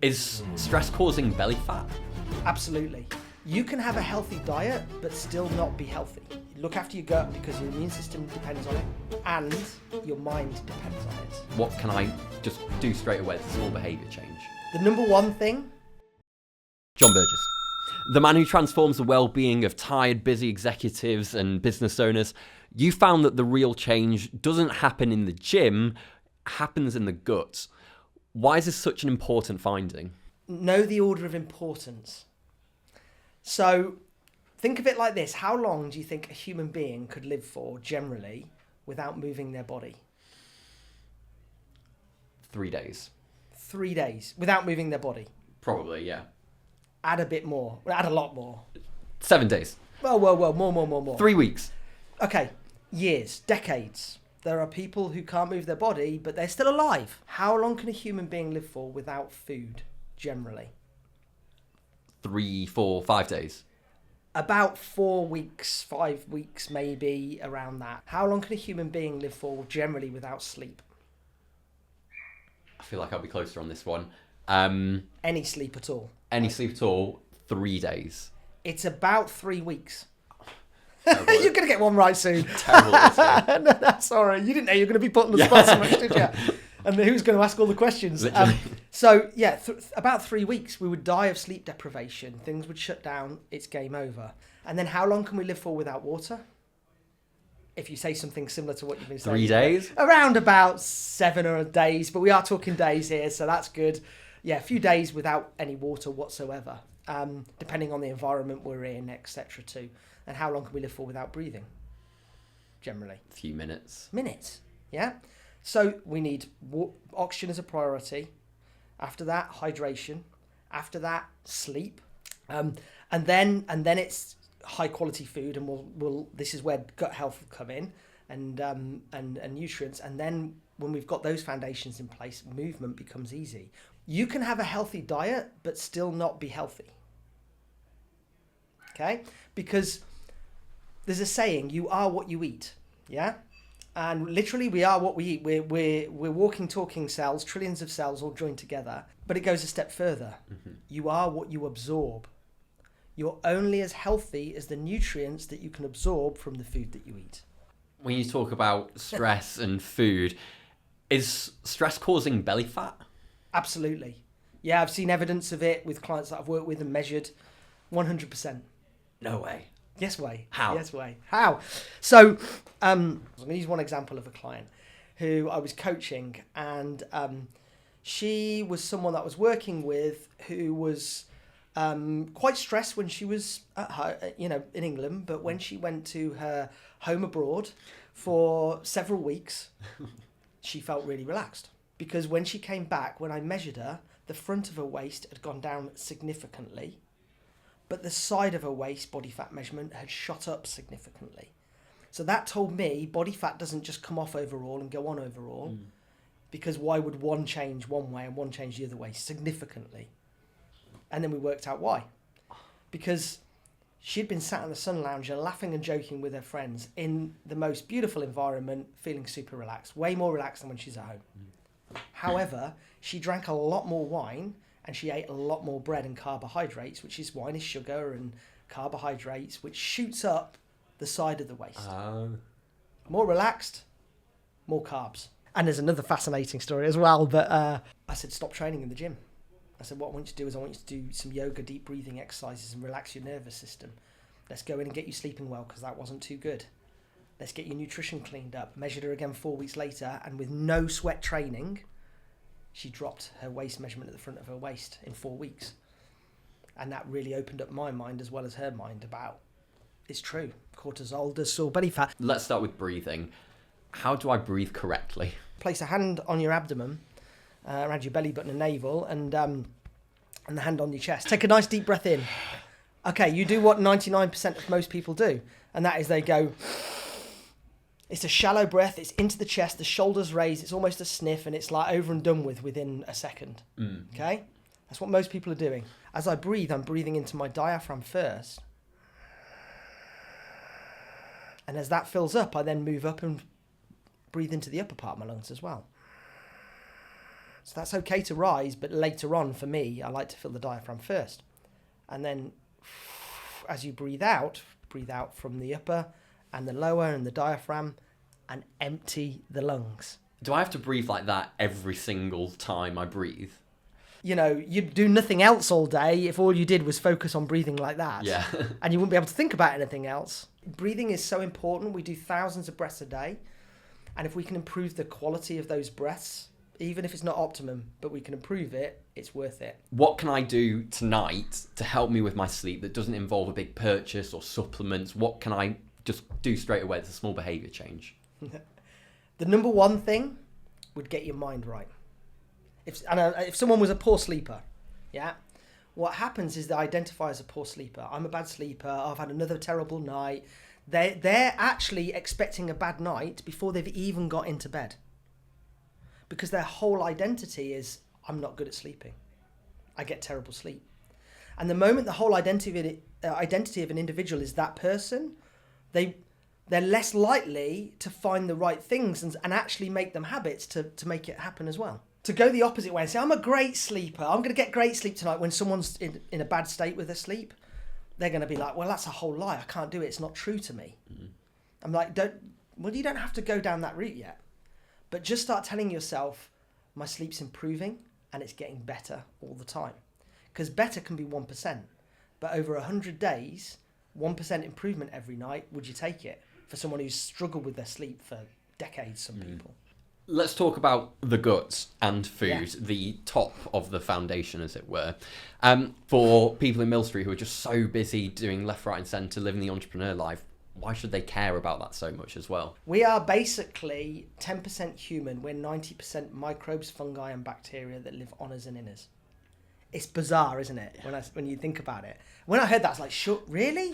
Is stress causing belly fat? Absolutely. You can have a healthy diet, but still not be healthy. Look after your gut because your immune system depends on it, and your mind depends on it. What can I just do straight away as a small behaviour change? The number one thing... Jon Burgess, the man who transforms the well-being of tired, busy executives and business owners. You found that the real change doesn't happen in the gym, happens in the gut. Why is this such an important finding? Know the order of importance. So think of it like this. How long do you think a human being could live for, generally, without moving their body? 3 days. 3 days, without moving their body. Probably, yeah. Add a bit more. Add a lot more. 7 days. Whoa, more. 3 weeks. Okay, years, decades. There are people who can't move their body, but they're still alive. How long can a human being live for without food, generally? 3, 4, 5 days. About 4 weeks, 5 weeks, maybe, around that. How long can a human being live for, generally, without sleep? I feel like I'll be closer on this one. Any sleep at all? Any sleep at all, 3 days. It's about 3 weeks. Terrible. You're going to get one right soon. Terrible. No, that's all right. You didn't know you were going to be put on the spot so much, did you? And who's going to ask all the questions? So, yeah, about 3 weeks, we would die of sleep deprivation. Things would shut down. It's game over. And then how long can we live for without water? If you say something similar to what you've been saying. 3 days? Around about 7 days, but we are talking days here, so that's good. Yeah, a few days without any water whatsoever, depending on the environment we're in, etc. too. And how long can we live for without breathing, generally? A few minutes. Minutes, yeah? So we need oxygen as a priority. After that, hydration. After that, sleep. And then it's high quality food, and we'll this is where gut health will come in, and nutrients. And then when we've got those foundations in place, movement becomes easy. You can have a healthy diet, but still not be healthy. Okay? Because there's a saying, you are what you eat. Yeah? And literally we are what we eat. We're walking, talking cells, trillions of cells all joined together. But it goes a step further. Mm-hmm. You are what you absorb. You're only as healthy as the nutrients that you can absorb from the food that you eat. When you talk about stress and food, is stress causing belly fat? Absolutely. Yeah, I've seen evidence of it with clients that I've worked with and measured. 100%. No way. Yes way. How? Yes way. How? So I'm going to use one example of a client who I was coaching, and she was someone that I was working with who was quite stressed when she was at home, in England, but when she went to her home abroad for several weeks, she felt really relaxed. Because when she came back, when I measured her, the front of her waist had gone down significantly, but the side of her waist body fat measurement had shot up significantly. So that told me body fat doesn't just come off overall and go on overall, because why would one change one way and one change the other way significantly? And then we worked out why. Because she'd been sat in the sun lounger laughing and joking with her friends in the most beautiful environment, feeling super relaxed, way more relaxed than when she's at home. However, she drank a lot more wine and she ate a lot more bread and carbohydrates, which is wine is sugar and carbohydrates, which shoots up the side of the waist. More relaxed, more carbs. And there's another fascinating story as well, but I said, stop training in the gym. I said, what I want you to do is I want you to do some yoga, deep breathing exercises and relax your nervous system. Let's go in and get you sleeping well, because that wasn't too good. Let's get your nutrition cleaned up. Measured her again 4 weeks later, and with no sweat training, she dropped her waist measurement at the front of her waist in 4 weeks. And that really opened up my mind as well as her mind about, it's true, cortisol does store belly fat. Let's start with breathing. How do I breathe correctly? Place a hand on your abdomen, around your belly button and navel, and the hand on your chest. Take a nice deep breath in. Okay, you do what 99% of most people do, and that is they go... It's a shallow breath, it's into the chest, the shoulders raised, it's almost a sniff, and it's like over and done with within a second. Okay? That's what most people are doing. As I breathe, I'm breathing into my diaphragm first. And as that fills up, I then move up and breathe into the upper part of my lungs as well. So that's okay to rise, but later on, for me, I like to fill the diaphragm first. And then as you breathe out from the upper and the lower and the diaphragm, and empty the lungs. Do I have to breathe like that every single time I breathe? You know, you'd do nothing else all day if all you did was focus on breathing like that. Yeah. And you wouldn't be able to think about anything else. Breathing is so important. We do thousands of breaths a day. And if we can improve the quality of those breaths, even if it's not optimum, but we can improve it, it's worth it. What can I do tonight to help me with my sleep that doesn't involve a big purchase or supplements? What can I just do straight away? It's a small behaviour change. The number one thing would get your mind right. If someone was a poor sleeper, yeah, what happens is they identify as a poor sleeper. I'm a bad sleeper. I've had another terrible night. They're actually expecting a bad night before they've even got into bed, because their whole identity is, I'm not good at sleeping. I get terrible sleep. And the moment the whole identity of an individual is that person, they're less likely to find the right things and actually make them habits to make it happen as well. To go the opposite way and say, I'm a great sleeper, I'm going to get great sleep tonight, when someone's in a bad state with their sleep, they're going to be like, well, that's a whole lie. I can't do it. It's not true to me. Mm-hmm. I'm like, you don't have to go down that route yet. But just start telling yourself, my sleep's improving and it's getting better all the time. Because better can be 1%. But over 100 days, 1% improvement every night, would you take it? For someone who's struggled with their sleep for decades, some people. Let's talk about the guts and food, the top of the foundation, as it were. For people in Mill Street who are just so busy doing left, right and centre, living the entrepreneur life, why should they care about that so much as well? We are basically 10% human. We're 90% microbes, fungi and bacteria that live on us and in us. It's bizarre, isn't it? When you think about it. When I heard that, I was like, really?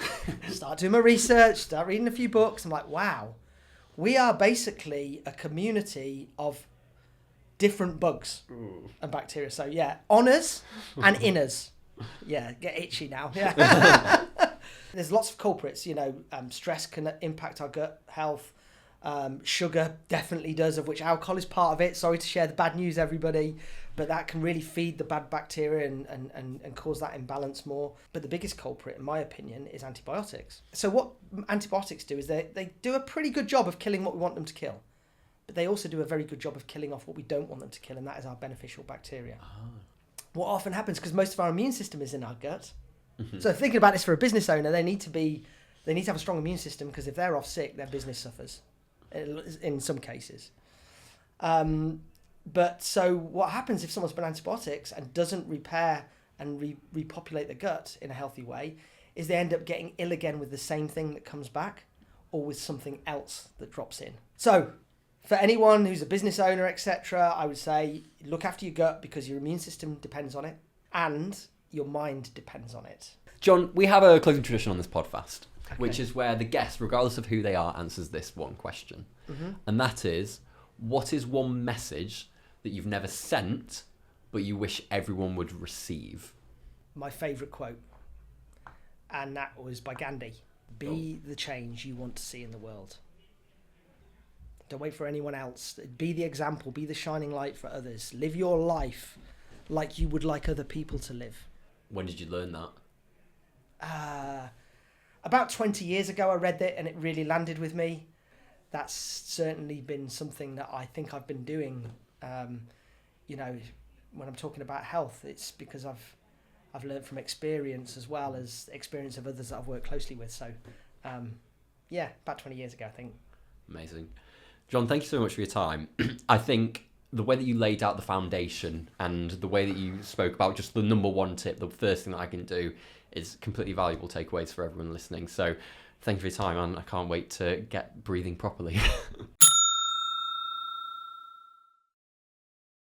Start doing my research, start reading a few books. I'm like, wow. We are basically a community of different bugs and bacteria. So yeah, on us and in us. Yeah, get itchy now. Yeah. There's lots of culprits. Stress can impact our gut health. Sugar definitely does, of which alcohol is part of it. Sorry to share the bad news, everybody, but that can really feed the bad bacteria and cause that imbalance more. But the biggest culprit, in my opinion, is antibiotics. So what antibiotics do is they do a pretty good job of killing what we want them to kill, but they also do a very good job of killing off what we don't want them to kill, and that is our beneficial bacteria. What often happens, because most of our immune system is in our gut, so thinking about this for a business owner, they need to have a strong immune system, because if they're off sick, their business suffers in some cases. But so what happens if someone's been on antibiotics and doesn't repair and repopulate the gut in a healthy way is they end up getting ill again with the same thing that comes back, or with something else that drops in. So for anyone who's a business owner, etc., I would say look after your gut, because your immune system depends on it and your mind depends on it. Jon, we have a closing tradition on this podcast, which is where the guest, regardless of who they are, answers this one question. Mm-hmm. And that is, what is one message that you've never sent, but you wish everyone would receive? My favourite quote, and that was by Gandhi. Be the change you want to see in the world. Don't wait for anyone else. Be the example, be the shining light for others. Live your life like you would like other people to live. When did you learn that? About 20 years ago, I read it and it really landed with me. That's certainly been something that I think I've been doing. When I'm talking about health, it's because I've learned from experience as well as experience of others that I've worked closely with. So, about 20 years ago, I think. Amazing. Jon, thank you so much for your time. I think the way that you laid out the foundation and the way that you spoke about just the number one tip, the first thing that I can do, is completely valuable takeaways for everyone listening. So thank you for your time, and I can't wait to get breathing properly.